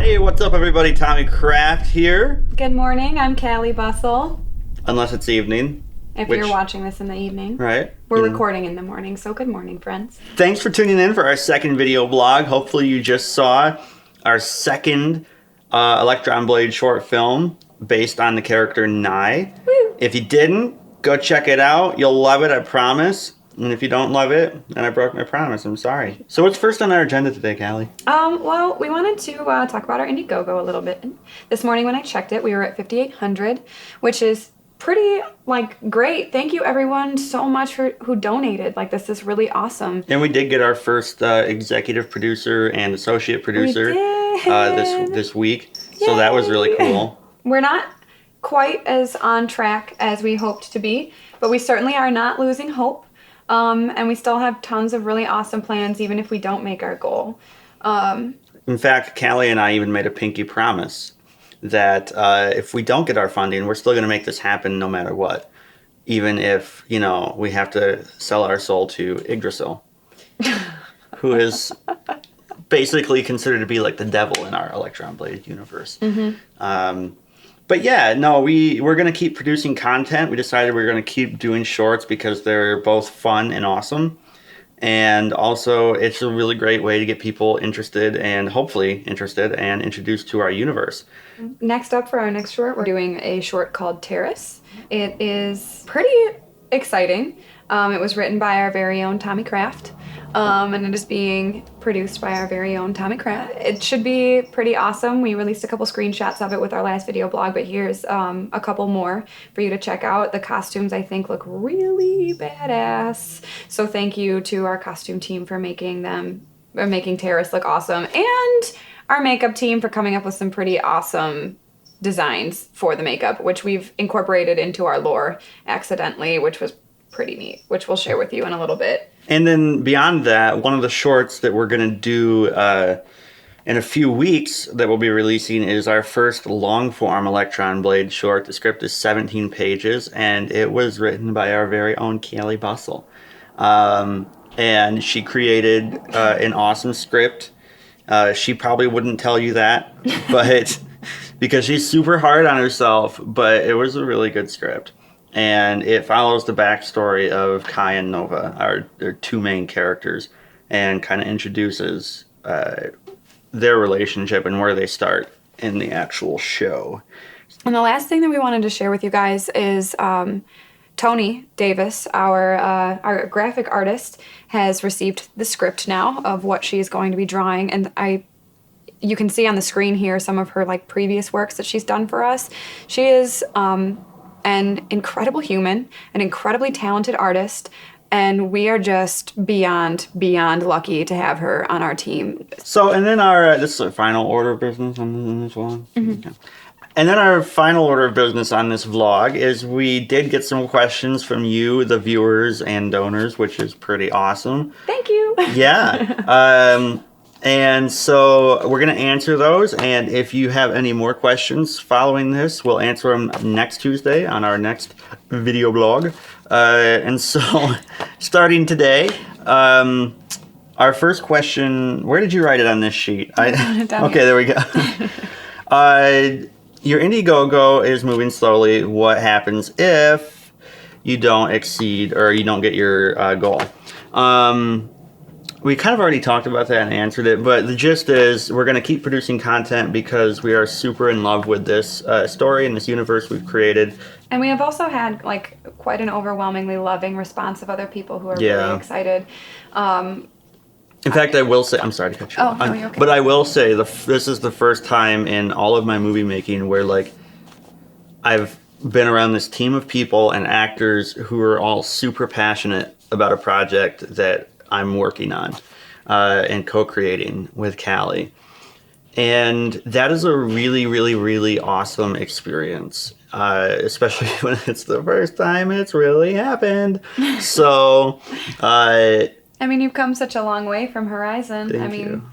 Hey, what's up everybody? Tommy Kraft here. Good morning, I'm Callie Bustle. Unless it's evening. If you're watching this in the evening. Right. We're recording in the morning, so good morning, friends. Thanks for tuning in for our second video blog. Hopefully you just saw our second Electron Blade short film based on the character Nye. Woo. If you didn't, go check it out. You'll love it, I promise. And if you don't love it, then I broke my promise. I'm sorry. So what's first on our agenda today, Callie? Well, we wanted to talk about our Indiegogo a little bit. This morning when I checked it, we were at $5,800, which is pretty, great. Thank you, everyone, so much who donated. This is really awesome. And we did get our first executive producer and associate producer this week. Yay. So that was really cool. We're not quite as on track as we hoped to be, but we certainly are not losing hope. And we still have tons of really awesome plans, even if we don't make our goal. In fact, Callie and I even made a pinky promise that if we don't get our funding, we're still going to make this happen no matter what. Even if, we have to sell our soul to Yggdrasil, who is basically considered to be like the devil in our Electron Blade universe. Mm-hmm. But yeah, no, we're going to keep producing content. We decided we're going to keep doing shorts because they're both fun and awesome. And also, it's a really great way to get people interested and hopefully interested and introduced to our universe. Next up for our next short, we're doing a short called Terrace. It is pretty exciting. It was written by our very own Tommy Kraft. And it is being produced by our very own Tommy Kraft. It should be pretty awesome. We released a couple screenshots of it with our last video blog, but here's a couple more for you to check out. The costumes, I think, look really badass. So thank you to our costume team for making Terrace look awesome, and our makeup team for coming up with some pretty awesome designs for the makeup, which we've incorporated into our lore accidentally, which was pretty neat, which we'll share with you in a little bit. And then beyond that, one of the shorts that we're going to do in a few weeks that we'll be releasing is our first long-form Electron Blade short. The script is 17 pages, and it was written by our very own Callie Bustle. And she created an awesome script. She probably wouldn't tell you that, but because she's super hard on herself, but it was a really good script. And it follows the backstory of Kai and Nova, our two main characters, and kind of introduces their relationship and where they start in the actual show. And the last thing that we wanted to share with you guys is Tony Davis, our graphic artist, has received the script now of what she's going to be drawing. And you can see on the screen here some of her previous works that she's done for us. She is an incredible human, an incredibly talented artist, and we are just beyond lucky to have her on our team. So, and then this is our final order of business on this vlog. Mm-hmm. Okay. And then our final order of business on this vlog is we did get some questions from you, the viewers and donors, which is pretty awesome. Thank you. Yeah. And so we're going to answer those. And if you have any more questions following this, we'll answer them next Tuesday on our next video blog. And so starting today, our first question, where did you write it on this sheet? Okay, there we go. Your Indiegogo is moving slowly. What happens if you don't exceed or you don't get your goal? We kind of already talked about that and answered it, but the gist is we're going to keep producing content because we are super in love with this story and this universe we've created. And we have also had quite an overwhelmingly loving response of other people who are really excited. In fact, I will say, I'm sorry to cut you off, no, you're okay. But I will say this is the first time in all of my movie making where I've been around this team of people and actors who are all super passionate about a project that I'm working on and co-creating with Callie. And that is a really, really, really awesome experience, especially when it's the first time it's really happened. So, you've come such a long way from Horizon. Thank you.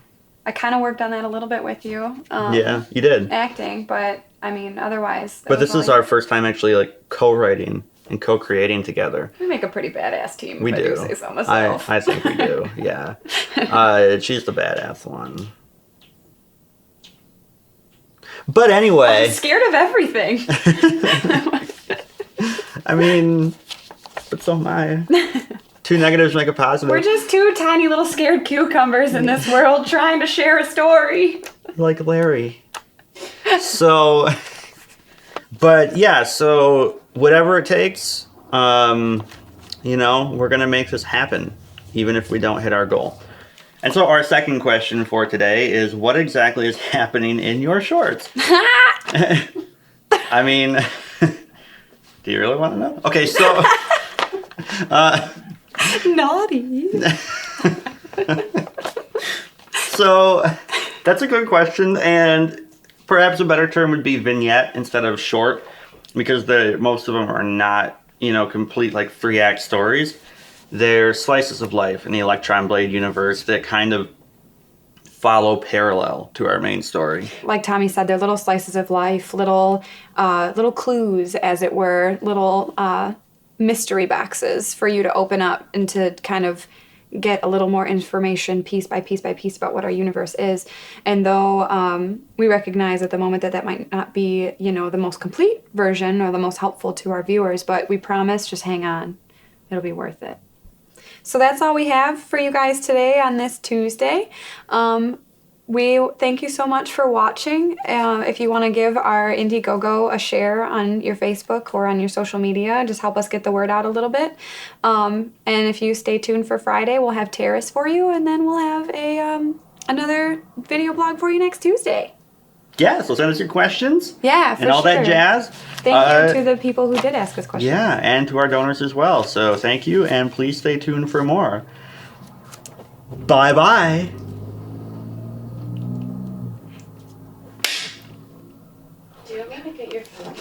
I kind of worked on that a little bit with you. Yeah, you did. Acting, but otherwise. But this is our first time actually co-writing and co-creating together. We make a pretty badass team. We do. I do say so myself. I think we do. Yeah. She's the badass one. But anyway. I'm scared of everything. I mean, but so am I. Two negatives make a positive. We're just two tiny little scared cucumbers in this world trying to share a story. Like Larry. So, but yeah, so whatever it takes, you know, we're going to make this happen, even if we don't hit our goal. And so our second question for today is, what exactly is happening in your shorts? I mean, do you really want to know? Okay, so... Naughty. So, that's a good question, and perhaps a better term would be vignette instead of short, because most of them are not, you know, complete, like, 3-act stories. They're slices of life in the Electron Blade universe that kind of follow parallel to our main story. Like Tommy said, they're little slices of life, little clues, as it were, little mystery boxes for you to open up and to kind of get a little more information piece by piece by piece about what our universe is. And though we recognize at the moment that might not be, you know, the most complete version or the most helpful to our viewers, but we promise, just hang on. It'll be worth it. So that's all we have for you guys today on this Tuesday. We thank you so much for watching. If you want to give our Indiegogo a share on your Facebook or on your social media, just help us get the word out a little bit. And if you stay tuned for Friday, we'll have Terrace for you, and then we'll have another video blog for you next Tuesday. Yeah, so send us your questions. Yeah, for and all sure. that jazz. Thank you to the people who did ask us questions. Yeah, and to our donors as well. So thank you, and please stay tuned for more. Bye-bye. Do you want me to get your phone?